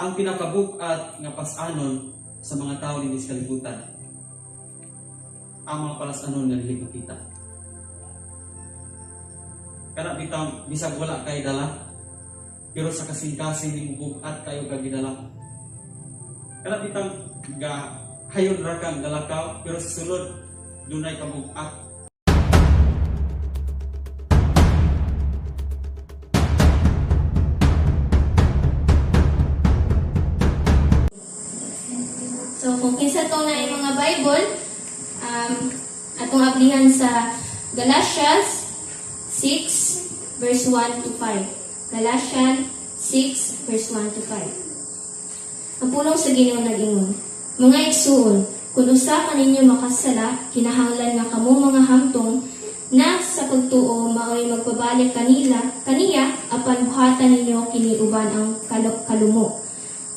ang pinakabukat nga pas-anon sa mga tao dinhi sa kalibutan. Ang mga palas-anon nga dili makita. Kana bitang bisag wala kay dala, pero sa kasing-kasing ni bukat kayo kagidala. Kana bitang hayon ra kang dalakaw, pero sa sulod dunay kabukat. So, kung kinsa to na yung mga Bible, atong aplihan sa Galatians 6, verse 1 to 5. Galatians 6, verse 1 to 5. Ang pulong sa Ginoo nag-ingon, mga igsuon, kung usa ka ninyo makasala, kinahanglan nga kamo mga hamtong na sa pagtuo maoy magpabalik kaniya apan buhatan ninyo kini uban ang kalumo.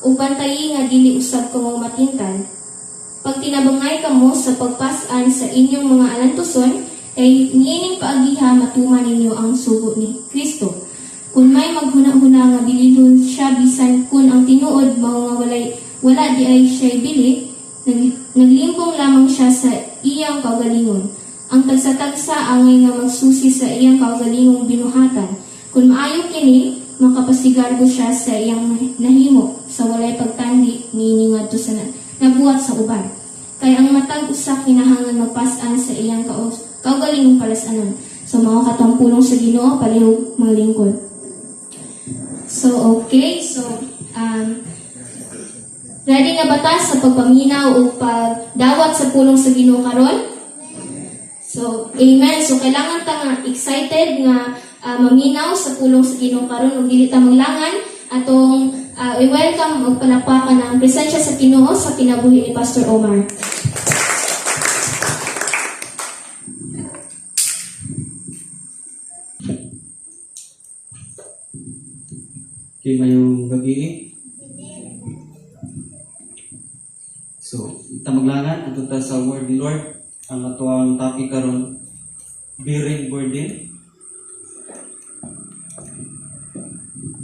Uban tayi nga dili usab kamo matintal. Pag tinabangay kamo sa pagpasan sa inyong mga alantuson, kay niining paagiha matuman ninyo ang sugo ni Kristo. Kung may maghuna-huna nga bilihon siya bisan kun ang tinuod mao nga wala di ay siya bili, naglimbong lamang siya sa iyang kaugalingon. Ang tagsa-tagsa angay nga magsusi sa iyang kaugalingong binuhatan. Kung maayo kini, makapasigargo siya sa iyang nahimo sa walay pagtandi niini ngadto sa nabuhat sa uban. Kaya ang matag usa kinahanglan magpas-an sa iyang kaugalingong palas-anon. So mga katong pulong sa Ginoo palihog mga lingkod. So okay, so ready nga bata sa pagpaminaw o pagdawat sa pulong sa Ginoo karon? So amen. So kailangan ta nga excited nga maminaw sa pulong sa Ginoo karon ug dili ta manglangan atong i-welcome og palakpakan ang presensya sa Ginoo sa kinabuhi ni Pastor Omar. Okay, mayong gabi. So, ita maglangan ato ta sa word ni Lord. Ang atuang topic karon, bearing burden.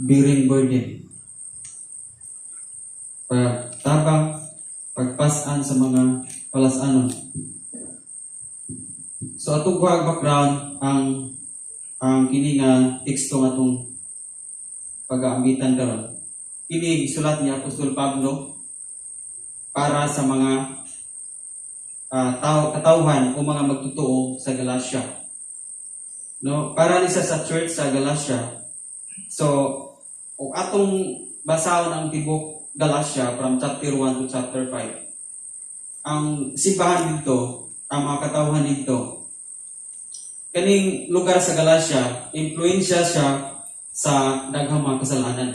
Bearing burden. Pagtabang, pagpasan sa mga palas-anon. So atong background ang kini nga teksto nga atong pag-aambitan karon. Kini gisulat ni Apostol Pablo para sa mga katawhan o mga magtotoo sa Galacia. No, para ni sa church sa Galacia. So, kung atong basahon ang tibok Galacia from chapter 1 to chapter 5. Ang simbahan dito, ang mga katawhan dito, kaning lugar sa Galacia, influensya siya sa daghang mga kasalanan.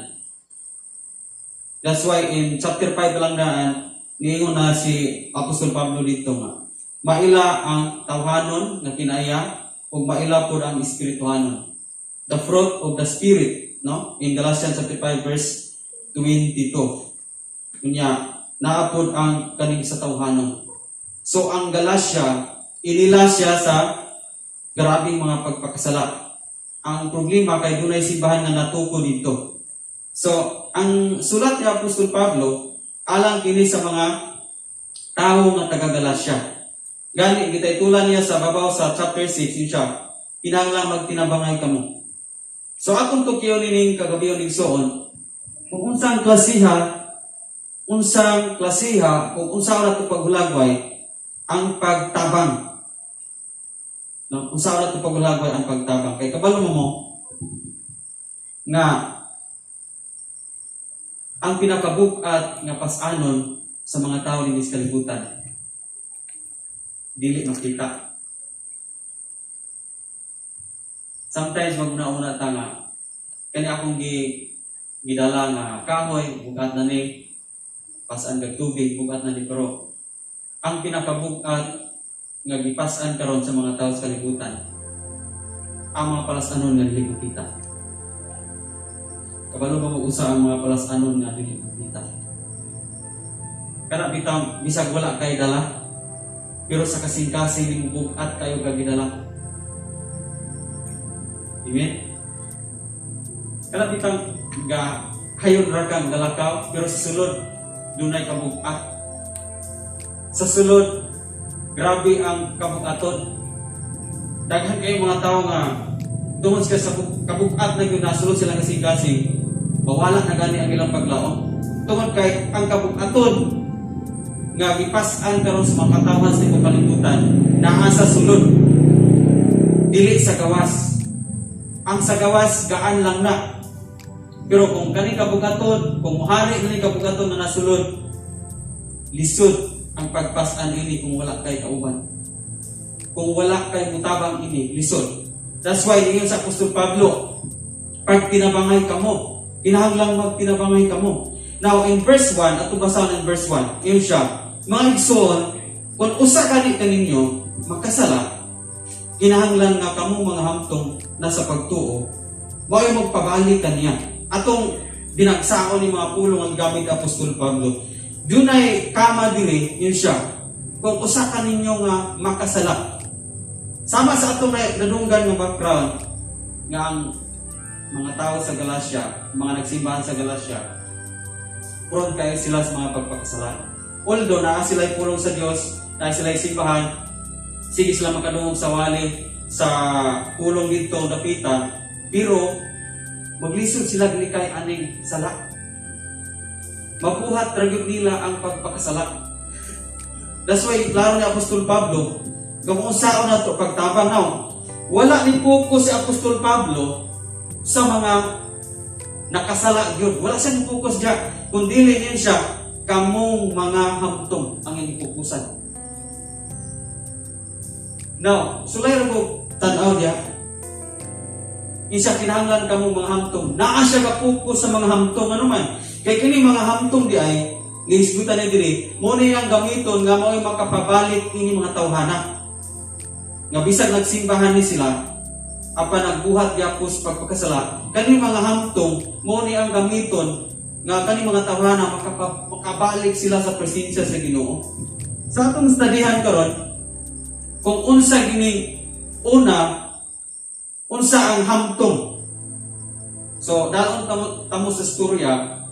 That's why in chapter 5 lang daan, niingon na si Apostol Pablo dito nga, maila ang tawhanon nga kinaya ug maila pud ang espirituhanon. The fruit of the Spirit, no? In Galatians chapter 5 verse 22. Kunya, naapod ang kaning sa tawhanon. So ang Galacia, inila siya sa grabing mga pagpakasala. Ang problema kay dunay simbahan nga natuko dito. So, ang sulat ni Apostol Pablo alang kini sa mga tao nga taga Galacia. Gani gitaytulan niya sa babaw sa chapter 6 siya. Kinahanglan magtinabangay kamo. So atong tukyon ning kagabiyon ning suon, kung unsang klasiha, kung unsa na to paghulagway ang pagtabang. No, kung saan nato paghulagway ang pagtabang. Kay kabalo mo nga ang pinakabukat nga pas-anon sa mga tao dinhi sa kalibutan dili makita. Sometimes maguna-una ta nga kani akong gidala nga kahoy bugat na ni pas-an kag tubig bugat na ni, pero ang pinakabukat nga gipas-an karon sa mga tao sa kalibutan ang mga palas-anon nga dili makita. Kabalo ba mag-usa ang mga palas-anon nga dili makita? Kana bitang bisag wala kay dala, pero sa kasing-kasing ni bukat kayo kagidala. Amen. Kana bitang hayon ra kang galakaw, pero sa sulod dunay kabug-at. Sa sulod grabe ang kabug-aton. Daghan kay mga tao nga tungod sa kabug-at na gyud nasulod sila kasing-kasing, mawala na gani ang ilang paglaom. Tungod kay ang kabug-aton nga gipas-an karon sa mga katawhan sa ibang kalibutan naa sa sulod, dili sa gawas. Ang sa gawas gaan lang na. Pero kung kani kabug-aton, kung muhari kani kabug-aton na nasulod, lisod ang pagpas-an ini kung wala kay kauban. Kung wala kay mutabang ini, lisod. That's why niyon sa Apostol Pablo, pag tinabangay kamo, kinahanglang magtinabangay kamo. Now in verse 1, at basahan in verse 1, yun siya, mga igsoon, kung usa kani kaninyo magkasala, kinahanglan nga kamo mga hamtong nasa pagtuo, mao magpabalik kaniya. Atong binagsaon ni mga pulong ang gamit Apostol Pablo. Dunay kama diri, yun siya, kung usa kaninyo nga makasala. Sama sa atong nadunggan nga background nga ang mga tao sa Galacia, mga nagsimbahan sa Galacia, prone kayo sila sa mga pagpakasala. Although naa sila'y pulong sa Dios, naa sila'y simbahan, sige sila makadungog sa wali sa pulong dito dapitan, pero maglisod sila dili kay aning sala. Mabuhat ra gyud nila ang pagpakasala. That's why klaro ni Apostol Pablo, kung unsaon nato pagtabang now, wala ni focus si Apostol Pablo sa mga nakasala gyud. Wala siyang focus diya, kundi din siya kamong mga hamtong ang ipupusan. Now, sulay ra ko tan-aw diya. Isa kinahanglan kamong mga hamtong. Naa siya ka-focus sa mga hamtong ano man. Kay kini mga hamtong di ay gihisgutan ni diri, mo ni ang gamiton nga mao'y makapabalik ini mga tawhana. Nga bisag nagsimbahan ni sila, apan nagbuhat gyapos pagpakasala, kani mga hamtong mo ni ang gamiton nga kani mga tawhana makabalik sila sa presensya sa Ginoo. Sa atong studyhan karon, kung unsa gini una, unsa ang hamtong. So daon tamo sa storya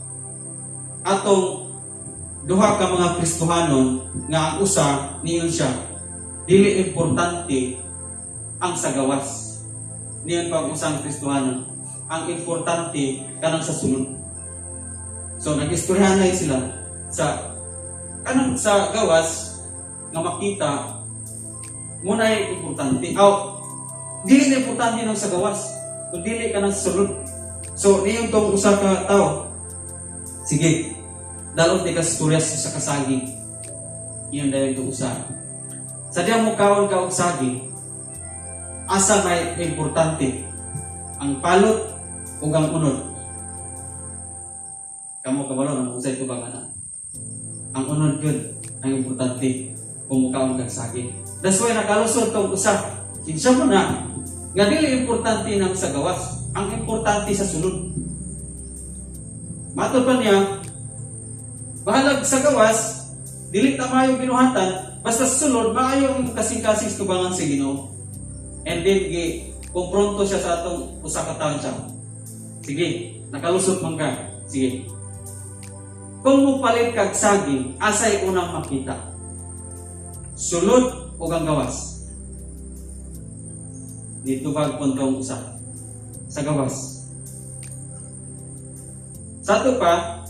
atong duha ka mga Kristohanon nga ang usa niyon siya dili importante ang sagawas. Niyon pag usang Kristohanon, ang importante kanang sa sunod. So nag-istoryahan na sila sa kanang sa gawas nga makita muna ay importante. Dili na importante nang sa gawas, kung dili ka nang sunod. So niyon tong usa ka tao, sige, dalot di ka storya sa kasagi. Iyon dahil itong usa. Sa diya mo kaon ka og sagi, asa may importante? Ang palot o ang unod? Kamu kabalo nang usay ito ba na? Ang unod yun, ang importante kung mukaon kag sagi. That's why nakalusot tong usa. Kinsa mo na, nga dili importante nang sa gawas, ang importante sa sunod. Matod pa niya, bahalag sa gawas, dili ta maayo binuhatan, basta sa sunod maayo ang kasing-kasing tubangan sa Ginoo. And then kumpronto siya sa atong usa ka taon siya. Sige, nakalusot man ka. Sige. Kung mupalit kag saging, asay unang makita? Sulod o ang gawas? Dito ba puntong usa? Sa gawas. Sa ito pa,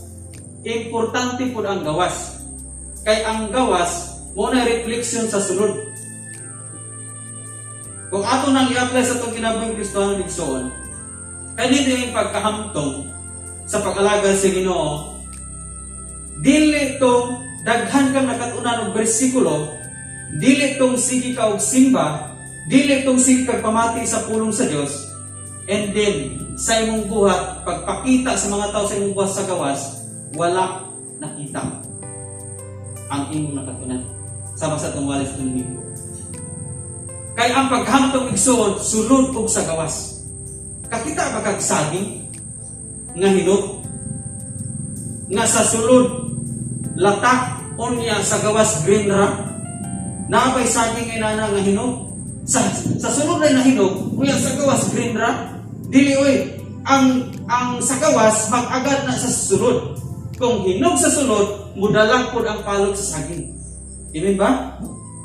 importante po ang gawas. Kay ang gawas, muna reflection sa sulod. Kung ato nang i-apply sa itong kinabuhing Kristohanon igsoon, kanino yung pagkahamtong sa pag-alaga sa Ginoo, dili itong daghan kang nakatunan og bersikulo, dili itong sige ka og simba, dili itong sige kag pamati sa pulong sa Dios, and then sa imong buhat pagpakita sa mga tao sa imong buhat sa gawas, wala nakita ang imong nakatunan sama sa itong walis ng Minggo. Kay ang paghamtong igsoon sulod og sa gawas. Kakita ba kag saging nga hinog nga sa sulod latak unya sa gawas green ra? Naabay saging inana nga hinog sa sulod ay nahinog unya sa gawas green ra? Dili oy, ang sa gawas mag-agad na sa susunod. Kung hinog sa sunod, mudalang po ang palot sa saging. Amen ba?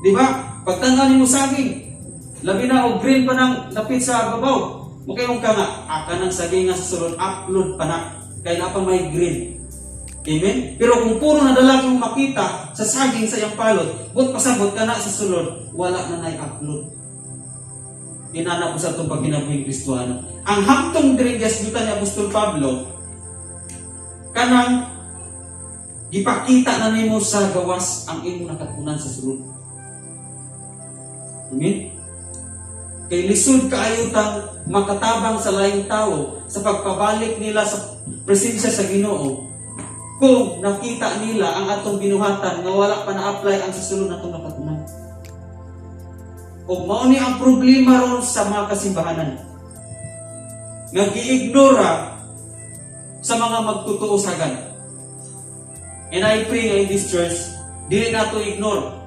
Di ba? Pagtanaw mo saging, labi na o green pa ng lapit sa babaw. Mukayong ka nga, aka ng saging nga sa sunod, upload pa na. Kaya na pa may green. Amen? Pero kung puro na dalaki mo makita sa saging sa iyang palot, but pasabot ka na sa sunod, wala na na-upload. Inana po sa itong pagkinabuhing Kristuhano. Ang hamtong dirigyas dito ni Apostol Pablo, kanang gipakita na nimo sa gawas ang imo nakatunan sa sulod. Amen? Kay lisod kaayutang makatabang sa laing tao sa pagpabalik nila sa presensya sa Ginoo kung nakita nila ang atong binuhatan nga wala pa na-apply ang susunod na itong nakatunan. O mao ni ang problema ron sa mga kasimbahanan. Nga gi-ignora sa mga magtutuo sagad. And I pray nga in this church, dili nato ignore.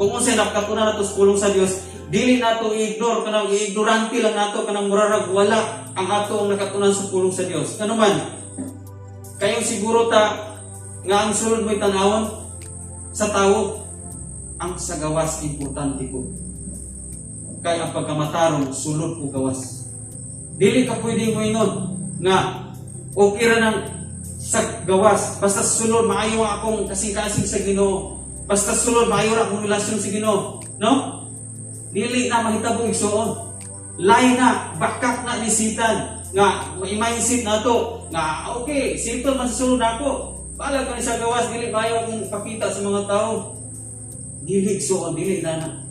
Kung unsay nakatunan nato sa pulong sa Dios, dili nato i-ignore kanang ignorante lang nato kanang murarag wala ang ato ang nakatunan sa pulong sa Dios. Ano man? Kayo siguro ta nga ang sulod mo'y tanawon sa tao, ang sa gawas importante po. Kaya ang pagkamatarong sulod po gawas. Dili ka pwede mo inon nga okay ra ng sa gawas basta sulod maayo akong kasing-kasing sa Ginoo. Basta sulod maayo ra akong relasyon sa Ginoo, no? Dili na mahitabo igsuon. Lain na bakak na ni Satan nga mai-mindset na to nga okay, simple man sa sulod ako. Bala ka ni sa gawas dili maayo akong pakita sa mga tao. Dili igsuon, dili na.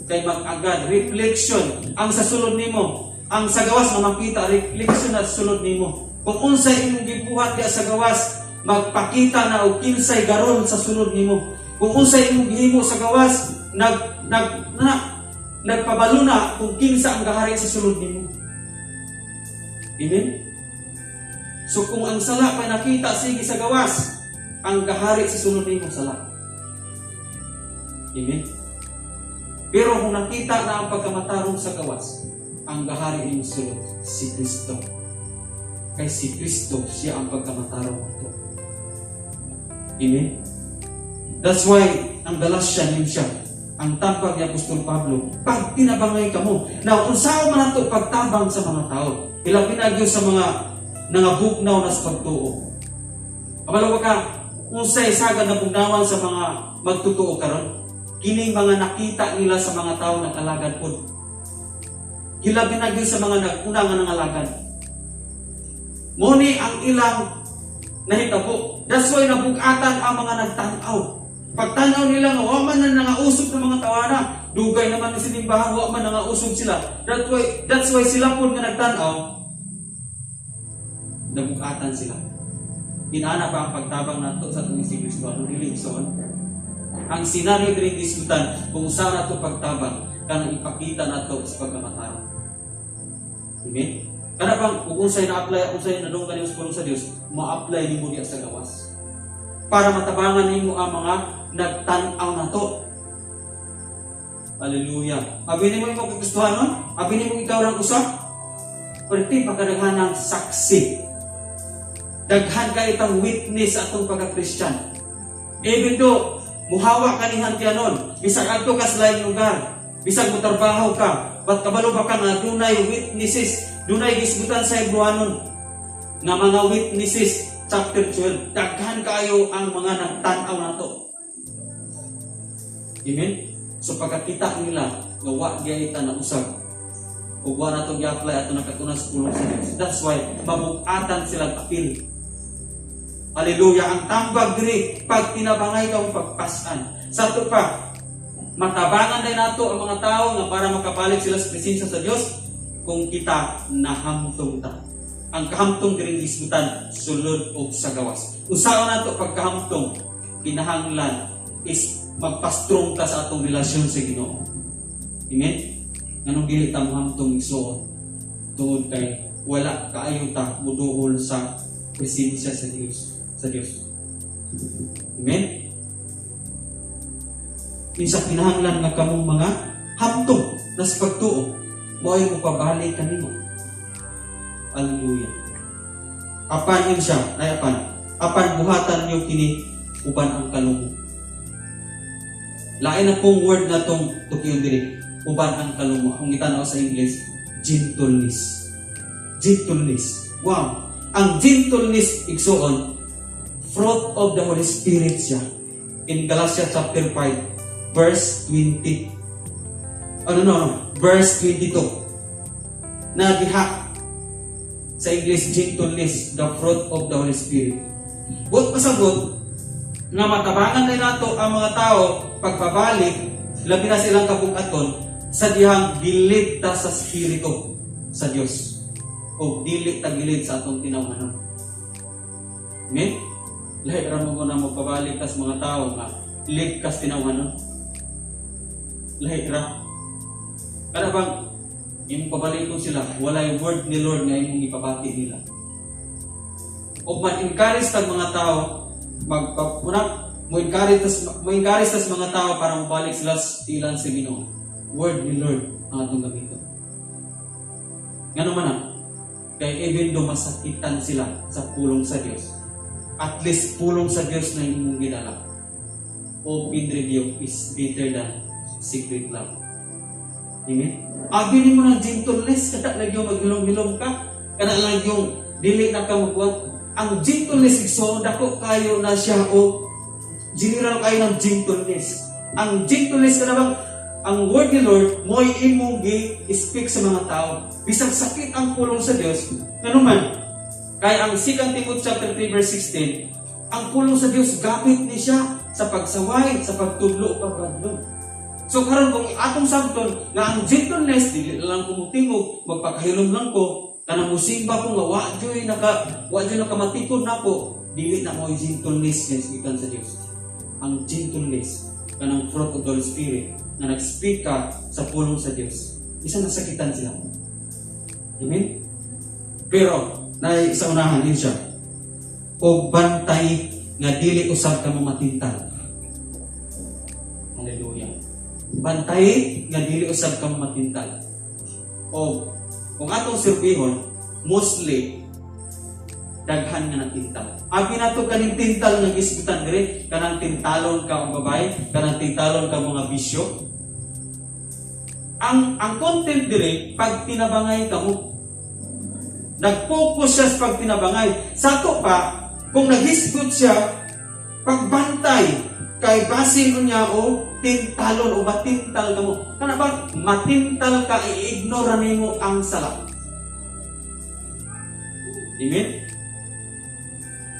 Kay mag-agad reflection ang sa sulod nimo, ang sa gawas nga makita reflection na sa sulod nimo. Kung unsay imong gibuhat diha sa gawas, magpakita na og kinsay garon sa sulod nimo. Kung unsay imong gihimo sa gawas, nagpabalo na kung kinsa ang gahari sa sulod nimo. Amen. So kung ang sala pa nakita sige sa gawas, ang gahari sa sulod nimo sala. Amen. Pero kung nakita na ang pagkamatarong sa gawas, ang gahari nimo sulod si Kristo. Kay si Kristo siya ang pagkamatarong ito. Amen. That's why ang Galatian yun siya. Ang tampag ni Apostol Pablo, pag tinabangay ka mo. Now, kung saan man ito pagtabang sa mga tao, ilapin na sa mga nangabugnaw na sa pagtuo. Kabalo ka, kung sa'y sagad na bugnawan sa mga magtutuo karon, kining mga nakita nila sa mga tao na kalagad po. Hilabin na sa mga naguna nga nangalagad. Muni ang ilang nahitabo. That's why nabugatan ang mga nagtanaw. Pagtanaw nila nga, wa man na nangausog ng mga tawana. Dugay naman na sinimbahan, wa man nangausog sila. That's why sila po nga nagtanaw, nabugatan sila. Inana pa ang pagtabang nato sa itong si Kristo. Ano nilingson? Ang sinari rin diskutan kung saan nato pagtabang kanang ipakita nato sa pagkamatarong. Amen? Kana bang kung unsay na-apply, unsay nadunggan nimo sa pulong sa Dios, ma-apply nimo diya sa gawas. Para matabangan nimo ang mga nagtan-aw nato. Hallelujah. Abi nimo imo kagustuhanon? Abi nimo ikaw lang usa? Perti pagkadaghan ng saksi. Daghan ka itang witness atong pagka-Christian. Even though muhawa ka ni hantyanon, bisag adto ka sa laing lugar, bisag motrabaho ka, ba't kabalo ba ka nga dunay witnesses, dunay gisgutan sa Hebrewanon nga mga witnesses, chapter 12, daghan kayo ang mga nagtanaw nato. Amen? So pagkakita nila, gawa gyayta na usab. Ug wa nato gi-apply ato nakatunan sa pulong sa Dios. That's why mabug-atan sila apil. Hallelujah. Ang tambag diri pag tinabangay ka pagpasan. Sa to pa, matabangan din nato ang mga tao nga para makabalik sila sa presensya sa Dios kung kita nahamtong ta. Ang kahamtong diri gisgutan sulod og sa gawas. Usaon nato pagkahamtong kinahanglan is magpastrong ta sa atong relasyon sa Ginoo. Amen. Nganong dili ta mahamtong igsuon tungod kay wala kaayo ta muduol sa presensya sa Dios. Amen? Minsa kinahanglan nga kamong mga hamtong na sa pagtuo, mo ay mapabalik kanimo. Hallelujah. Apan yun siya, ay apan buhatan niyo kini uban ang kalumo. Lain na pong word na tong tukiyon diri, uban ang kalumo. Kung itanaw sa English, gentleness. Gentleness. Wow. Ang gentleness, igsoon, fruit of the Holy Spirit siya. In Galatians chapter 5, verse 20. Verse 22. Na diha sa English, gentleness, the fruit of the Holy Spirit. But pasabot, nga matabangan na nato ang mga tao pagpabalik, labi na silang kabukaton, sa dihang gilid ta sa Espiritu sa Dios o dili ta gilid sa atong tinawhanon. Amen? Lahi ra mo na magpabalik tas mga tao nga gilid kas tinawhanon. Lahi ra. Kada bang imong pabalikon sila, wala yung word ni Lord nga imong ipabati nila. O man-encourage tag mga tao mo encourage tas mga tao para mabalik sila sa ilan sa Ginoo. Word ni Lord ang atong gamiton. Ngano man na, kay even do masakitan sila sa pulong sa Dios, at least pulong sa Dios na imong gidala. Open review is better than secret love. Amen? Abi mo ng gentleness, kada lang yung maghilom-hilom ka, kada lang yung dili na ka magbuhat. Ang gentleness, so dako kayo na siya o general kayo ng gentleness. Ang gentleness ka na bang ang word ni Lord mo'y imong gi-speak sa mga tao. Bisag sakit ang pulong sa Dios, ano man, kaya ang 2 Timothy chapter 3 verse 16, ang pulong sa Dios gamit ni siya sa pagsaway, sa pagtudlo o pagkadlong. So karon kung atong sabton nga ang gentleness dili lang kumutingog, magpakahilom lang ko, kanang musimba ko nga wa joy nakamatikod nako, dili na mo gentleness nga gikan sa Dios. Ang gentleness kanang fruit of the Holy Spirit na nag-speak ka sa pulong sa Dios. Isa nasakitan sila. Amen? Pero na sa unahan din siya. O bantay nga dili usab ka mo matintal. Hallelujah. Bantay nga dili usab ka mo matintal. O kung atong sirbihon, mostly daghan nga natintal. Abi nato kaning tintal nga gisgutan diri, kanang tintalon ka og babae, kanang tintalon ka mga bisyo. Ang content diri pag tinabangay ka mo. Nag-focus siya sa pag tinabangay. Sa to pa, kung nagisgot siya, pagbantay kay basin niya o tintalon o matintal ka mo. Kana ba matintal ka, i-ignore nimo ang sala. Amen?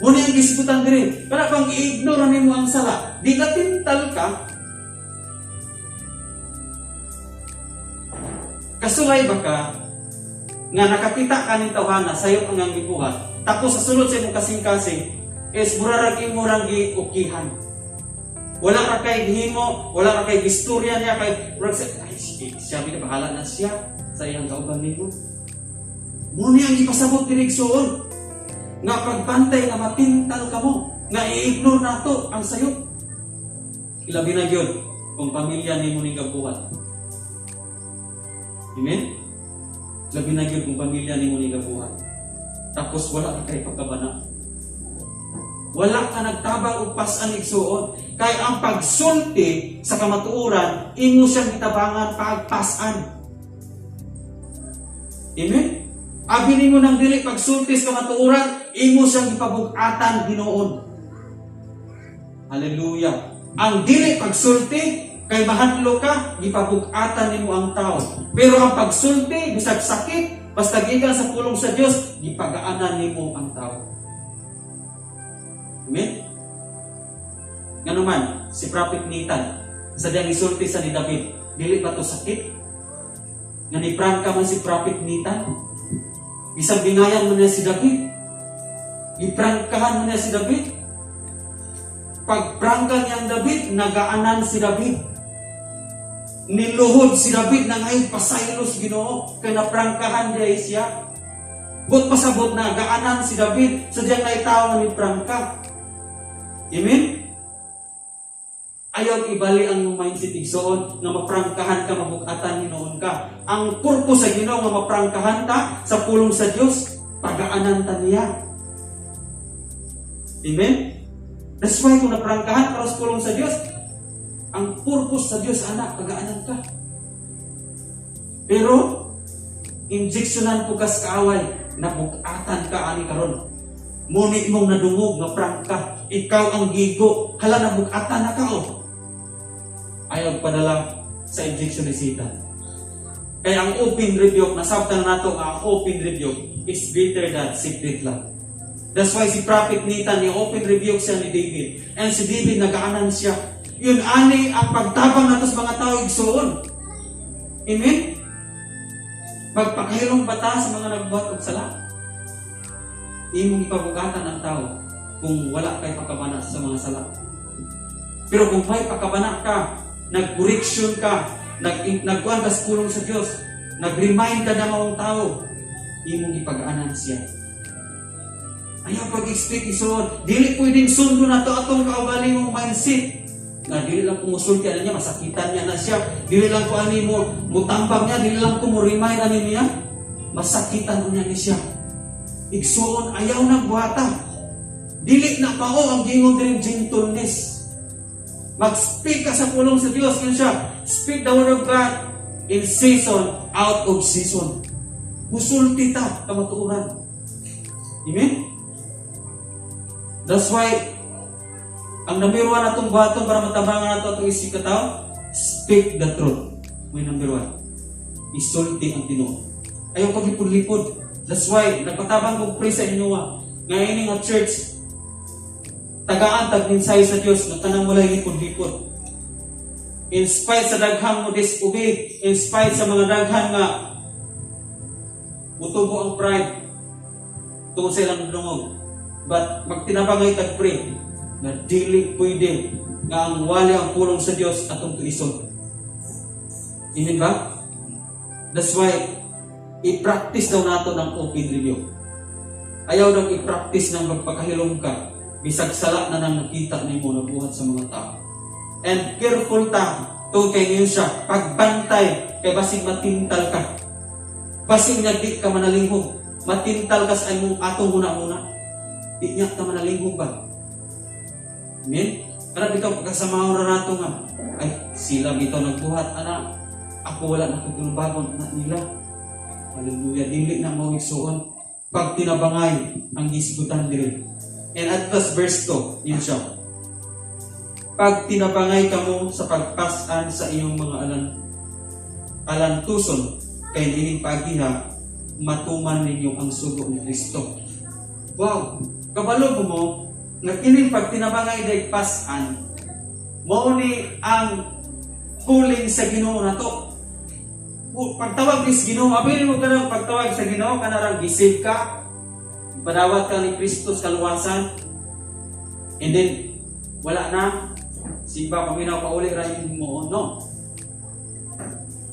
Muna yung gisgutan diri. Kana bang i-ignore nimo ang sala, di ka tintal ka. Kasulay ba ka nga nakapita ka ng tawhana sayo ang ang gibuhat, tapos sa sulod sa imong kasing-kasing is murarag imong giukihan. Wala ka kay gihimo, wala ka kay gistorya niya kay siya bahala na siya sa iyang kauban nimo. Muna ang ipasabot diri igsoon nga pagbantay nga matintal ka mo, nga i-ignore nato ang sayo. Ilabi na gyud kung pamilya nimo ning gabuhat. Amen? Labi na yun kung pamilya ni mo ni gabuhat. Tapos wala ka kay pagkabana. Wala ka nagtabang o pasan igsuon. Kaya ang pagsulti sa kamatuuran, imo siyang itabangan pagpasan. Amen? Abi ni mo nang dili pagsulti sa kamatuuran, imo siyang ipabugatan Ginoon. Hallelujah. Ang dili pagsulti, kay mahadlo ka, gipabugatan nimo ang tao. Pero ang pagsulti, bisag sakit, basta gikan sa pulong sa Dios, gipagaanan nimo ang tao. Amen? Ngano man, si Prophet Nathan, sa diyang isulti sa ni David, dili ba to sakit? Nga ni prangka man si Prophet Nathan, isang bingayan mo niya si David, iprangkahan mo niya si David, pagprangka niyang David, nagaanan si David. Niluhod si David na ngayon pasaylos Ginoo kay naprangkahan diay siya. But pasabot na gaanan si David sa diyang naitaw nga ni prangka. Amen? Ayaw ibali ang mindset igsoon nga maprangkahan ka, mabukatan Hinoon ka. Ang purpose sa Ginoo nga maprangkahan ka sa pulong sa Dios pagaanan ta niya. Amen? That's why kung naprangkahan para sa pulong sa Diyos, ang purpose sa Diyos, anak, pagaanan ka. Pero, injeksyonan po kas kaaway, nabukatan ka ani karon. Muni mong nadungog, nga prangka, ikaw ang gigo, hala nabukatan na ka o. Ayaw padala sa injection ni Satan. Kaya ang open rebuke, nasabtan na nato nga ang open rebuke is better than secret love. That's why si Prophet Nathan, ni open rebuke siya ni David. And si David, nagaanan siya. Yun ani ang pagtabang nato sa mga tao igsoon. Amen? Magpakahilong bata sa mga nagbuhat og sala. Imong ipabugatan ang tao kung wala kay pakabana sa mga sala. Pero kung may pakabana ka, nag-correction ka, nagkuhan ka sa pulong sa Diyos, nag-remind ka na mga tao, imong ipag-anan siya. Ayaw pag-expect isuod. Dili pwedeng sundo na to atong kaugali mong mindset. Na dili lang kumusulti na niya, masakitan niya na siya. Dili lang ko ani mo mutambang niya, dili lang ko mo remind ani niya, masakitan niya ni siya. Igsuon, ayaw na buhata. Dili na mao ang gingon din gentleness. Mag-speak ka sa pulong sa Diyos. Yan siya. Speak the word of God in season, out of season. Musulti ta, kamatuuran. Amen? That's why, ang number 1 atong buhaton para matabangan nato atong isip kataw, speak the truth. May number 1. Isulti ang Ginoo. Ayaw pag-lipod-lipod. That's why, nagpatabang kong pray sa inyo ngayon nga church, tagaan tag-minsay sa Diyos na tanang mula lipod-lipod. In spite sa daghang mo disobey, in spite sa mga daghang nga mutubo ang pride tungkol sa ilang dungog. But magtinabangay tag-pray na dili pwede nga ang wali ang pulong sa Diyos atong tuison. Amen ba? That's why i-practice daw nato ng open review. Ayaw daw i-practice ng magpakahilom ka bisag sala na nang nakita nimo nabuhat sa mga tao. And careful ta to kay niyo siya pagbantay kay basig matintal ka. Basig nga di ka manalinghog. Matintal ka sa imong atong muna-muna. Di niya ka manalinghog ba? Amen? Para bitaw kasama ra nato nga. Ay, sila bitaw nagbuhat ana. Ako wala na kutulubagon na nila. Hallelujah. Dili na mo igsuon. Pag tinabangay ang gisigutan diri. And at verse 2, yun siya. Pag tinabangay ka mo sa pagpasan sa iyong mga alantuson, kay ining pagiha, matuman ninyo ang sugo ni Kristo. Wow! Kabalo mo, nag-ining pag tinabangay day pasan, mo ni ang calling sa Ginoo na to. Pagtawag ni Ginoo, abilin mo ka ng pagtawag sa Ginoo, kanarang gisave ka, padawat ka ni Kristo sa kaluwasan, and then, wala na, simba paminaw pa uli rin mo, no?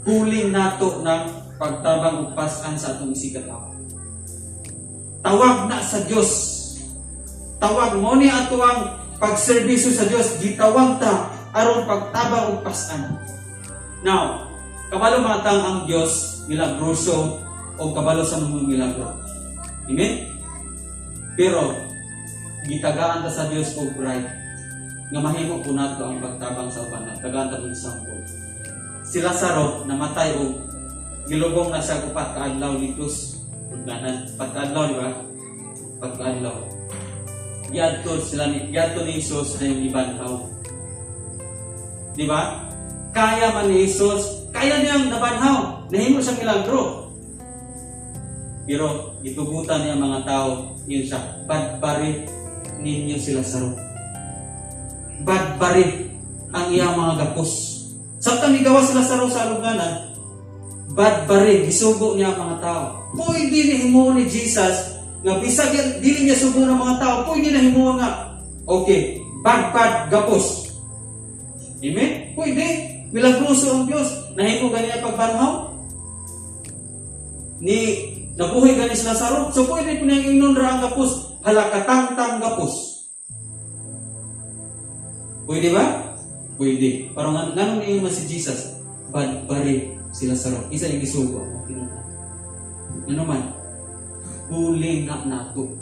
Calling nato ng pagtabang upasan sa atong isigataw. Tawag na sa Diyos. Tawag mo ni ato ang pagserbisyo sa Diyos, gitawag ta aron pagtabang upasan. Now, kabalo matang ang Diyos milagroso o kabalo sa mga milagro. Amen? Pero gitagaan ta sa Diyos og right nga mahimo po nato ang pagtabang sa uban. Tagaan ta og sample. Si Lazaro namatay og gilubong na sa upat ka adlaw litos. Ugnanan pagkaadlaw di ba? Pagkaadlaw. Giadto ni Jesus na yung ibanhaw. Di ba? Kaya man ni Jesus, kaya niyang nabanhaw, nahimo siyang milagro. Pero itubutan niya mga tao, yun siya, badbari ninyo si Lazaro. Badbari ang iyang mga gapos. Samtang igawa si Lazaro sa aluganan, badbari, gisugo niya ang mga tao. Pwede ni himo ni Jesus, nga bisag dili niya sugo ng mga tao, pwede na himo nga, okay, bad gapos. Amen? Pwede. Milagroso ang Diyos. Nahimo ganyan pagbanhaw. Ni nabuhay ganis si Lazaro. So pwede po niyang ingnon ra ang gapos. Halakatang gapos. Pwede ba? Pwede. Parang ganun niyo si Jesus. Badbari si Lazaro. Isa yung gisugo. Ano man? huling nga nato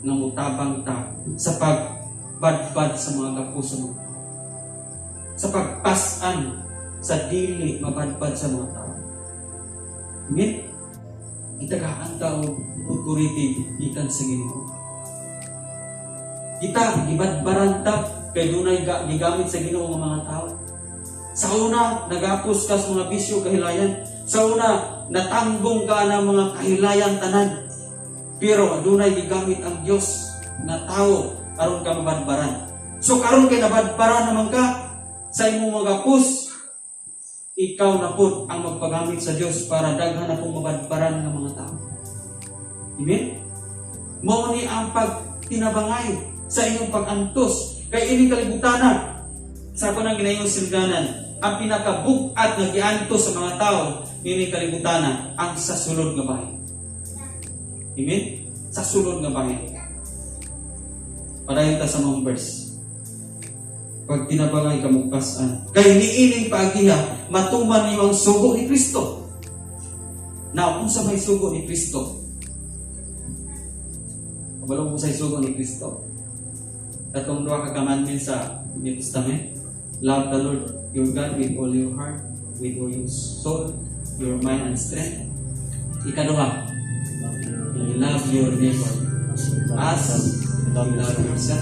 nga mutabang ta sa pagbadbad sa mga gapo sa mga tao, sa pagpasan sa dili mabadbad sa mga tao. Amen? Itagaan ta og authority gikan sa Ginoo. Kita gibadbaran ta kay dunay gigamit sa Ginoo nga mga tao. Sa una, nagapos ka sa mga bisyo kahilayan. Sa una, natanggong ka ng mga kahilayan tanan. Pero adunay gigamit ang Dios na tao aron ka mabadbaran. So karon kay nabadbaran naman ka sa imong mga gapos, ikaw na pud ang magpagamit sa Dios para daghan na pong mabadbaran ng mga tao. Amen? Mao ni ang pagtinabangay sa inyong pag-antos kay ining kalibutan sa ako nang ginayong silganan. Ang pinakabug-at nga giantos sa mga tao ining kalibutan ang sa sulod nga bahin. Amen? Sa sulod nga bahin. Padayon ta sa mga verse. Pag tinabangay kamugpasan, kay niining paagiha matuman niyo ang sugo ni Kristo. Now, unsa may sugo ni Kristo? Kabalo mo sa sugo ni Kristo. Katong duha ka commandments sa New Testament. Love the Lord your God with all your heart, with all your soul, your mind and strength. Ikaduha, love your neighbor as you love yourself.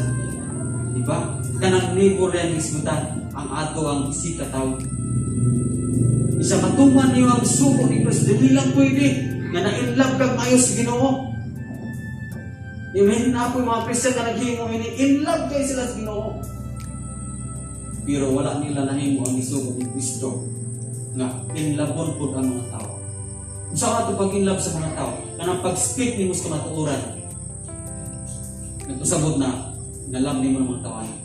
Diba? Kanang neighbor rin isgutan ang ato ang isika tao. Isa matuman niyo ang sugo ni Kristo. Dili lang pwede nga na-inlove kag mayo sa Ginoo. Amen na po mga Kristiyan na naghimo ini in-love kayo sila sa Ginoo. Pero wala nila nahimo ang isugo ni Kristo nga in-love po ang mga tao. Kung saan ito pag-in-love sa mga tao, na nang pag-speak ni mo sa kamatuoran, nagpasabot na love ni mo ng mga tawanan.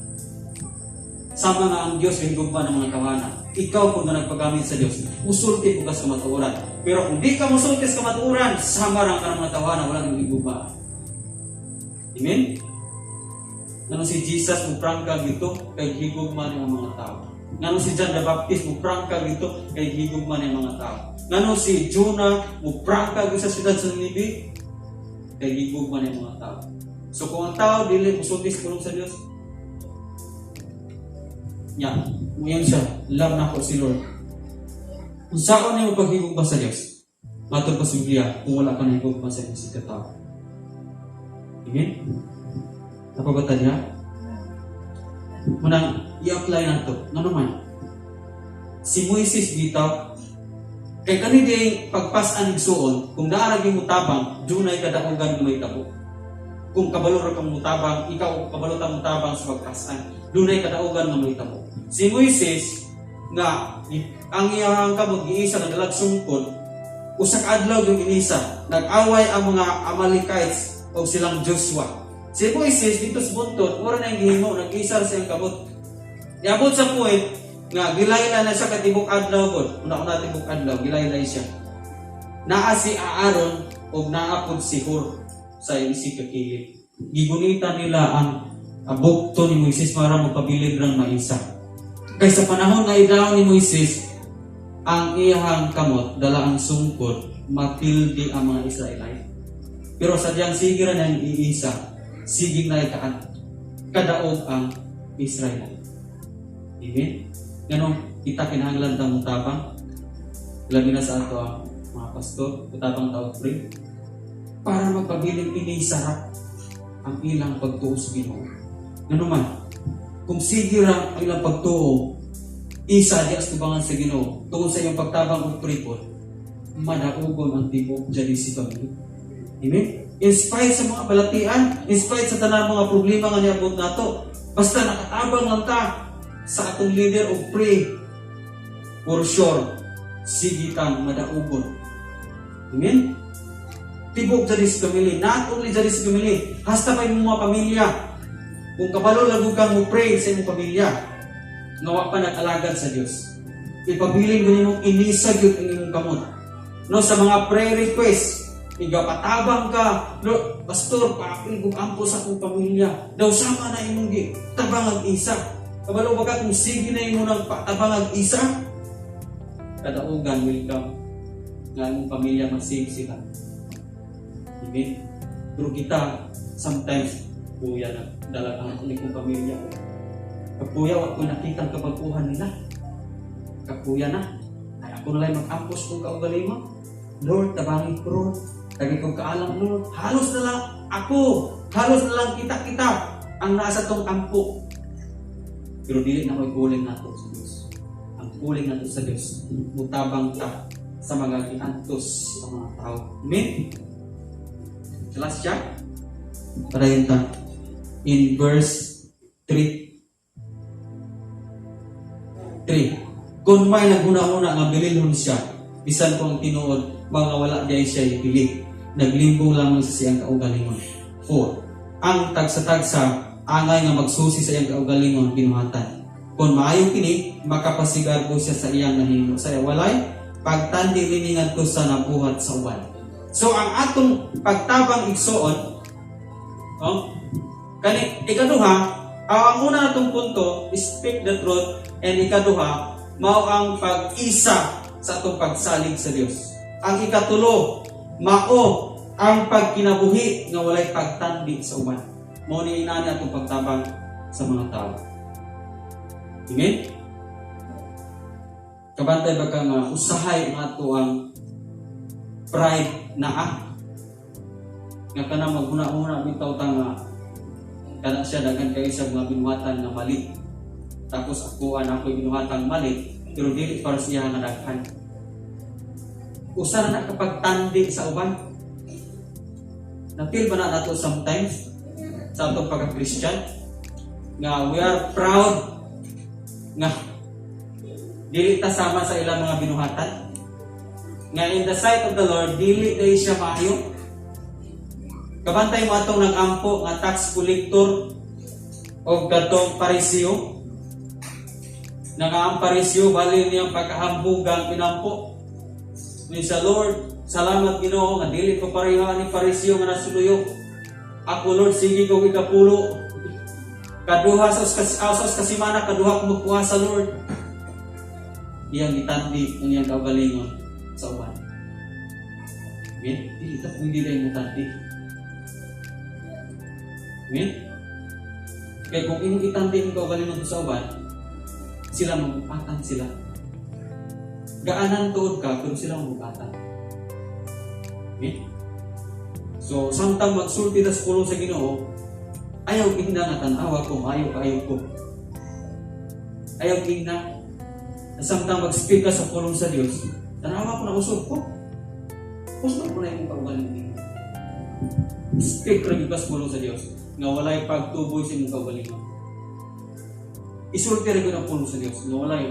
Sama nga ang Diyos hingugma ng mga tawanan. Ikaw kung na nagpagamit sa Diyos, musulti po ka sa kamatuoran. Pero kung di ka musulti sa kamatuoran, sama lang ka ng mga tawanan, walang hingugma. Amen? Ngano si Jesus muprangkag dito kay higugma ng mga tao. Ngano si John the Baptist muprangkag dito kay higugma ng mga tao. Ngano si Jonah muprangkag sa siyudad sa Ninive kay higugma ng mga tao. So kung ang tao dili musulti sa Dios, yan siya, love na ko si Lord. Kung saan na yung paghigugma sa Dios, matod pa sa Biblia, kung wala ka na higugma sa Dios, ika tao. Amen? Napabata niya? Munang i-apply na ito. Nga naman, si Moises bitaw, kay kaniding pagpasan ng suon, kung naaragin mo tabang, dunay kadaugan na may tabo. Kung kabalor kang mutabang, ikaw kabalor kang mutabang sa pagpasan, dunay kadaugan na may tabo. Si Moises, nga, ang iyang kamot, giisa na dalag sungkod, usak adlaw yung inisa, nag-away ang mga Amalekites o silang Joshua. Si Moises dito sa buntot, mura na yung gihimo, nag-isar sa iyang kamot. Iabot sa point, nga gilayla na siya katibok adlaw ko. Una tibok adlaw, gilaylay siya. Naa si Aaron o naapod si Hur sa isi kakilid. Gigunita nila ang bukto ni Moises para magpabilid ng maisa. Kaya sa panahon na idaw ni Moises, ang iyahang kamot, dala ang sungkod, mapildi ang mga Israelite. Pero sadyang sige na ng iisa, sigig na kadaog ang Israel. Amen? Ganun, kita kinahanglan tang mutabang. Labi na sa ato ang mga pastor, mutabang tao pray. Para magpabiling inisarap ang ilang pagtuo sa Ginoo. Ganun man, kung sige ra ang ilang pagtuo, isa di as tubangan sa Ginoo, tungkol sa iyong pagtabang o pripot, madaugon ang tibok dyan si pamilya. Amen? In spite sa mga balatian, in spite sa tanang mga problema nga niabot nato, basta nakatabang lang ta sa atong leader of pray, for sure, sige kang madaugon. Amen? Tibok dyan si pamilya, not only dyan si pamilya, hasta pa yung mga pamilya. Kung kabalo lagu kang mo pray sa imong pamilya, ngawa pa nag-alagad sa Diyos. Ipabiling mo nimong inisag yung inyong kamot. No, sa mga prayer request, igapatabang ka, no, pastor, paapil kong ampo sa akong pamilya. Daw sama na imong tabang ang isa. Kabalo ba ka kung sige na imong nagpatabang ang isa? Kadaugan, welcome. Nga imong pamilya masave sila. Amen? Pero kita, sometimes, kuya na, dalagang ako kong pamilya ko. Kapuya, wag ko nakita ang kabaguhan nila. Kapuya na, ay ako na lang mag-ampos kong kaugalingon. Lord, tabangin ko, Lord. Lagi kong kaalam, Lord. Halos na lang ako, halos na lang kita ang nasa tong ampo. Pero dili na ko'y kuling nato sa Diyos. Ang kuling nato sa Diyos, mutabang ta sa mga giantos sa mga tao. Amen? Jelas siya? Para yun ta. In verse 3. Kung may naguna-una nga bililhon siya, bisan ko ang tinuod, mga wala diay siya ipili. Naglimbong lamang sa siyang kaugalingon. 4. Ang tagsa-tagsa, angay nga magsusi sa iyang kaugalingon, binuhatan. Kung maayong kini, makapasigar ko siya sa iyang nahimo. Sa walay, pagtandi liningan ko sa nabuhat sa uwan. So, ang atong pagtabang igsuon, ikaduha, ang una natong punto, speak the truth, and ikaduha, mao ang pag-isa sa atong pagsalig sa Dios. Ang ikatulo, mao ang pagkinabuhi nga walay pagtandi sa uban. Mao ni inani atong pagtabang sa mga tao. Amen? Kabantay ba ka nga usahay nga ato ang pride na nga kana maghuna-huna bitaw ta nga kana siya daghan kay sa mga binuhatan nga mali. Tapos ako binuhatang mali, pero dili para siya nga daghan. Usa na nakapagtandi sa uban. Na-feel ba na nato sometimes sa atong pagka-Christian nga we are proud nga dili ta sama sa ilang mga binuhatan. Nga in the sight of the Lord, dili dahil siya maayo. Kabantay mo atong nag-ampo nga tax collector o katong parisyo. Nang parisyo, bali niyang pagkahambugang pinampo. Ni sa Lord, salamat Ginoo nga dili ko pareho ni parisyo nga nasuluyo. Ako Lord, sige ko ikapulo. Kaduha sa asas kasimana, kaduha ko magkuha sa Lord. Iyang itandi ang iyang kaugalingon sa uban. Amen? Dili ta pwede na yung mutandi. Amen? Kaya kung imong itandi ang kaugalingon sa uban, sila magpatan sila. Gaanan tuod ka, pero sila magpatan. Amen? So, samtang magsulti na sa pulong sa Ginoo, ayaw gihna nga tanawa ko, ayaw ko. Ayaw gihna. Samtang mag-speak ka sa pulong sa Diyos, tanawa ko na usog ko. Usog ko na yung kaugalingon. Speak rin ka sa pulong sa Diyos, nga walay pagtuboy sa imong kaugalingon. Isulti rin ko ng pulong sa Diyos, nga walay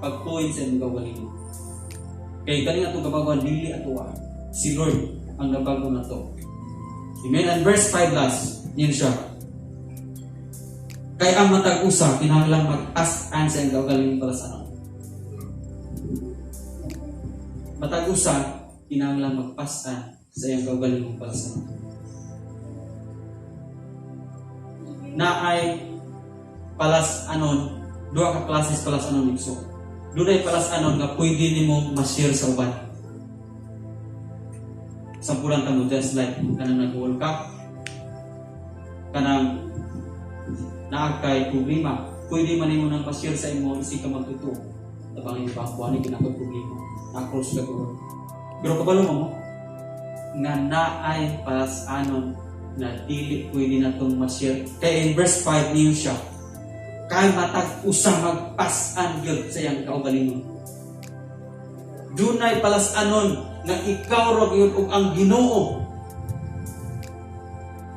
pagtuboy sa imong kaugalingon. Kaya galing atong kabaguan, dili atuwa. Si Lord ang nabago na to. Amen. And verse 5 last, yun siya. Kaya ang matag-usa, kinahanglang mag-as-an sa iyang kaugalingon para sa ano. Matag-usa, kinahanglang magpas-an sa iyang kaugalingon para sa ano. Na ay palas anon, duha ka klases palas anon igso. Dunay palas anon nga pwede nimo ma-share sa uban. Sampulan ta mo just like kanang nag-World Cup, kanang naagkay problema, pwede man nimo nang pa-share sa imo isig ka magtuto. Tabang yung pangkuhan ni kinakot problema, na-cross ka ko. Pero kabalo mo nga naay palas anon na dili pwede na itong ma-share. Kaya in verse 5 niyo siya, kay matag usa magpas-an gyud sa iyang kaugalingon. Dunay palas-anon nga ikaw ra gyud og ang Ginoo.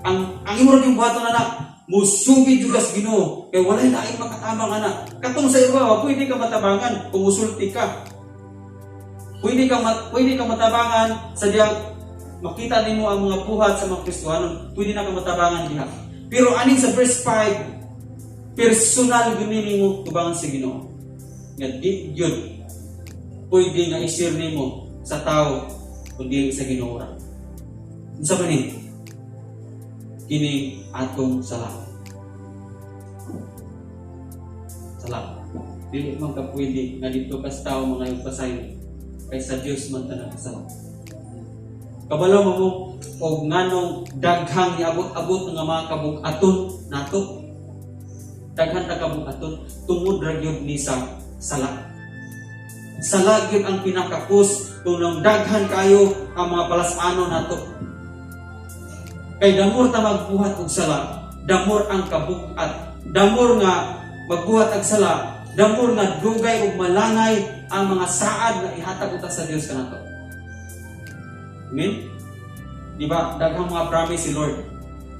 Ang imo ra yung buhaton na musugid jud as Ginoo. Kay walay lain makatabang ana. Katong sa iba, pwede ka matabangan kung musulti ka. Pwede ka matabangan sa diyang makita nimo ang mga buhat sa mga Kristiyanon, pwede na ka matabangan diha. Pero aning sa verse 5, personal gini nimo tubangan sa Ginoo. Nga di gyud pwede nga i-share nimo sa tao kundi sa Ginoo ra. Unsa ba ni? Kini atong sala. Dili man ka pwede nga dito kas tao mga yung pasayo kay sa Dios man ta nakasala. Kabalo mo og nganong daghang niabot-abot nga mga kabug-aton nato. Daghan ta kabug-aton tungod ra gyud ni sa sala. Sala gyud ang pinakapus kung nang daghan kayo ang mga palasano nato. Kay damor ta magbuhat og sala, damor ang kabug-at, damor nga magbuhat og sala, damor nga dugay ug malangay ang mga saad nga ihatag uta sa Dios kanato. Amen? Diba? Daghang mga promise si Lord.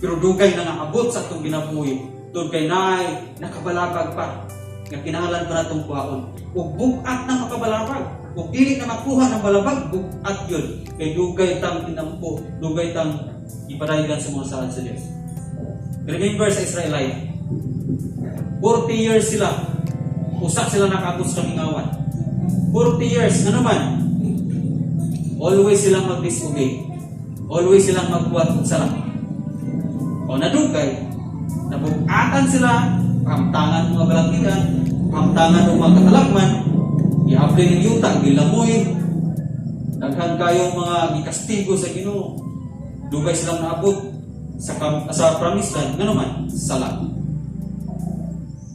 Pero dugay na nga abot sa itong ginabuhi. Doon kay naay nakabalabag pa. Nga kinahanglan pa na itong kuhaon. Ug bugat na makabalabag. Ug dili na makuha ng balabag, bugat yun. Kay dugay tang tinampo, dugay tang ipadayon sa mga saad sa Diyos. Remember sa Israelite, 40 years sila. Usak sila nakabot sa mingawan. 40 years na naman. Always silang mag-disobey. Always silang magbuhat ng sala. O nadugay, nabugatan sila, kamtangan mga balangigan, kamtangan ng mga katalagman, i-apply ng yuta, gilamoy, daghan kayong mga gikastigo sa Ginoo. Dugay silang naabot sa promised land, nga naman, sala.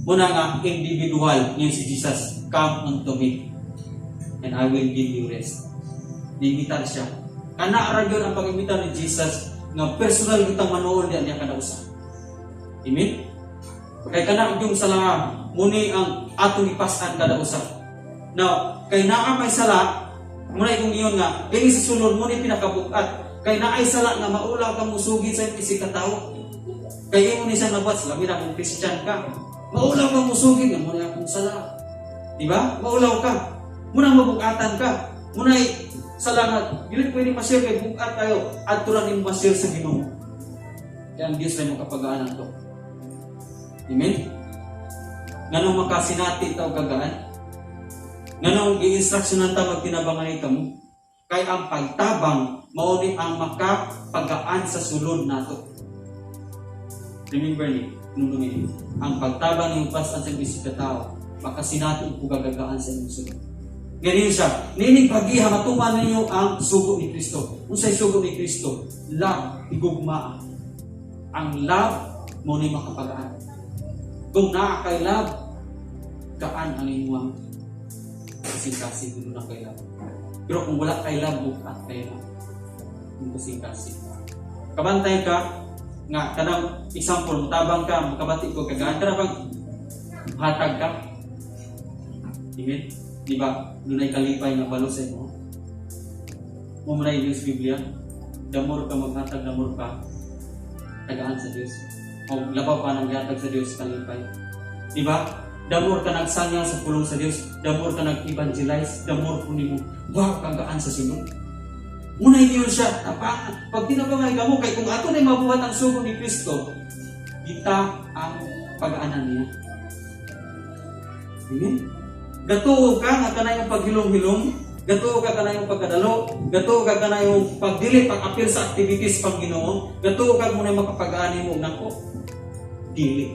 Muna nga, individual, yun si Jesus, come unto me, and I will give you rest. Limitar siya. Kana ra gyud ang pag-imitar ni Jesus nga personal kitang manood niya kada usa. Amen. Kay kana yung sala muni ang atong ipas-an kada usa. Now, kay naa may sala, muna ikong iyon nga kini sa sulod muni pinakabukat. Kay naay sala nga maulaw kang musugid sa isig ka tawo. Kay imo ni sa nabats labi na kung Christian ka. Maulaw kang musugid nga muna akong sala. Di ba? Maulaw ka. Muna mabugatan ka. Muna salamat, dili pwede ma-share kay bukat tayo at tulang yung ma-share sa Ginoo. Kaya ang Diyos na makapagaanan to. Amen? Nganong makasinati itaw kagaan? Nganong i-instructionan ta magtinabangan ito mo? Kaya ang pagtabang, mauni ang makapagaan sa sulod nato. Remember ni, nung ang pagtabang ng pasan sa bisig ka tao, makasinati ang pugagagaan sa inyong sulod. Ganyan siya. Nining pagiha, matuman ninyo ang sugo ni Kristo. Kung sa'y sugo ni Kristo, love, igugma. Ang love, mo ni makapagaan. Kung naa kay love, kaan ang inyong kasing-kasing kung na kay love. Pero kung wala kay love, bukat kay love. Yung kasing-kasing. Kabantay ka, nga, kanang example, mutabang ka, makabati ko, kagaan ka na bang hatag ka? Amen? Diba? Doon ay kalipay na balo sa imo. Muna yung Diyos Biblia. Damor ka maghatag, damor ka. Tagaan sa Diyos. O labaw pa ng hatag sa Diyos, kalipay. Diba? Damor ka nagsanya sa pulong sa Diyos. Damor ka nag-evangelize. Damor po ni mo. Wow, kagaan sa sinod. Muna yung siya. Tapangan. Pag tinabangay ka mo, kay kung ato na mabuhat ang sugo ni Kristo, kita ang pag-aanan niya. Amen? Gatuo ka nga kanayong paghilom-hilom, gatuo ka kanayong pagkadalo, gatuo ka kanayong pagdili, pag-apil sa activities pang Ginoo, gatuo ka muna makapag-ani mo nako. Dili.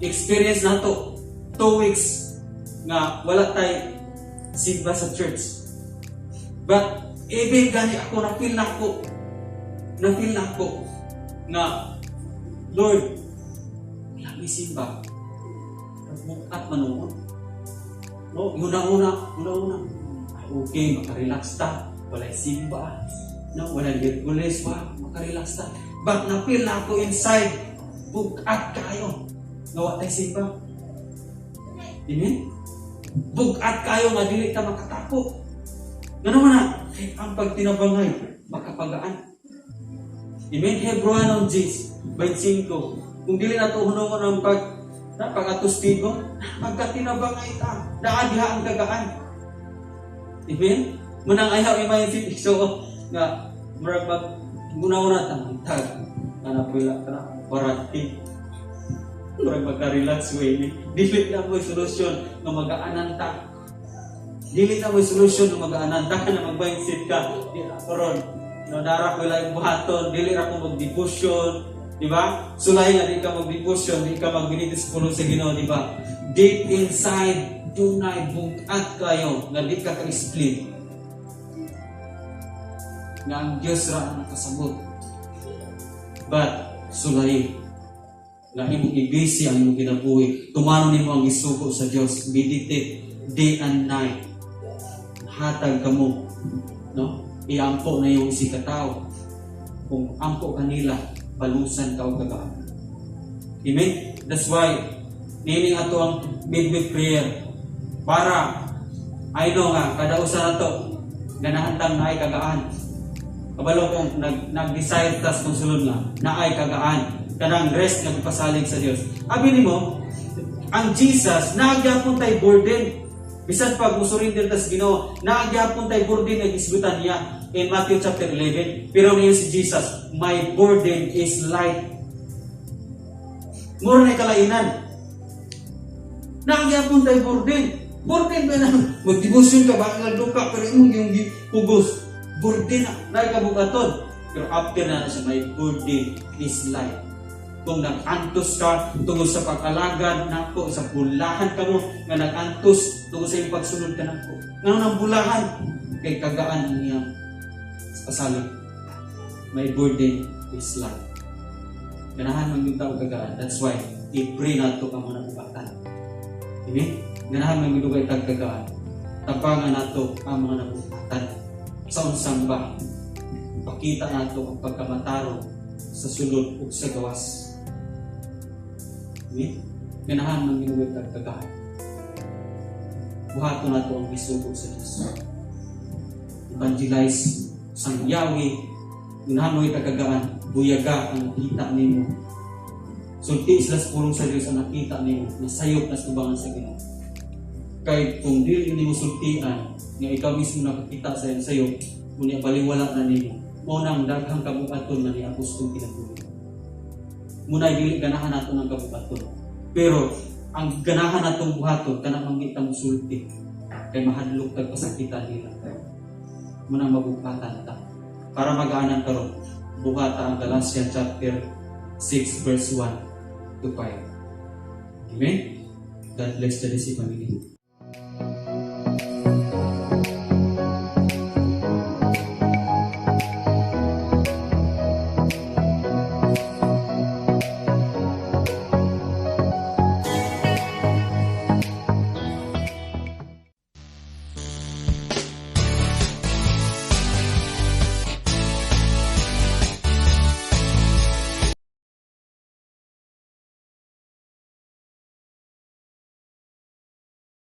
Experience nato 2 weeks nga wala tay sigba sa church. But even gani ako na-feel na ako nga Lord, lagi simba. At manuon. No, una-una. Ay, okay, makarelax ta. Walay simba. No, walay Hercules pa. Makarelax ta. But na-feel na ako inside. Bugat kayo. Nawa tayo simba. Amen? Bugat kayo nga dili ta makatapo. Ganun na. Ang pagtinabangay, makapagaan. Amen? Hebrew 10:25. Kung dili na ito hunungon ang pag-atustigo, magkatinabangay ta, naadiha ang gagaan. Amen? Munang ayaw i-mindset, so, nga, murag mag-una-una tag, pila ka na, warati. Murag magka-relax way, dili na mo solusyon na mag-aanan ta. Dili na mo solusyon na mag-aanan ta, ka na mag-mindset ka, di na karon, nadara ko lang yung buhaton, dili na ko mag-devotion, diba? Sulay nga di ka mag-devotion, di ka mag-binidispulo sa Ginoo, diba? Deep inside, dunay bugat kayo nga di ka ka-split. nga ang Dios ra ang nakasabot. But sulay nga imong ibisi ang imong kinabuhi, tumanon nimo ang isugo sa Dios, meditate day and night. Hatag kamo, no? Iampo na yung si katao. Kung ampo kanila, balusan ka o kagaan. Amen? That's why nining ato ang midweek prayer para I know nga kada usa nato ganahantang naay kagaan. Kabalo kung nag-decide tas kung sulod nga naay kagaan, kanang rest nga pasalig sa Dios. Abi nimo ang Jesus naagyapon tay burden. Bisan pag musurrender tas Ginoo, naagyapon tay burden nga isgutan niya in Matthew chapter 11. Pero niyo si Jesus, my burden is light. Mura na kalainan. Naagyapon tay burden. Burden ba na? Mag-devotion ka, baka nagduka, pero imong yung hugos. Burden na, nagkabukaton. Pero after na siya, my burden is light. Kung nag-antos ka tungkol sa pag-alagad nako, sa bulahan ka mo, nga nag-antos tungkol sa iyong pagsunod ka nako. Nga nang bulahan, kay kagaan ang iyang pasalig. My burden is light. Ganahan man yung tao kagaan. That's why, i-pray na ito ka mga nabukatan. Amen? Ganahan man yung tag kagaan. Tabangan na ito ang mga nabukatan. Sa unsang ba? Pakita na ito ang pagkamataro sa sulod o sa gawas. Amen? Ganahan man yung tag kagaan. Buhato na ito ang isugo sa Diyos. Evangelize sang Yahweh. Ganahan mo itagagaan. Buyaga ang nakita nimo. Sulti islas pulong sa Diyos ang nakita nimo. Nasayop na subangan sa Ginoo. Kay kung dili mo sultian nga ikaw mismo nakakita sa sayo, muna baliwala na nimo. Unang daghang kabukaton na ni Apostol kinabuhi. Muna dili ganahan nato ng kabukaton. Pero ang ganahan natong buhaton kana manggita mo sulti kay mahadlok tag pasakitan nila. Muna mabukatan ta para magaanan karon. Buhata ang Galatians chapter 6 verse 1 to 5. Amen? God bless the family.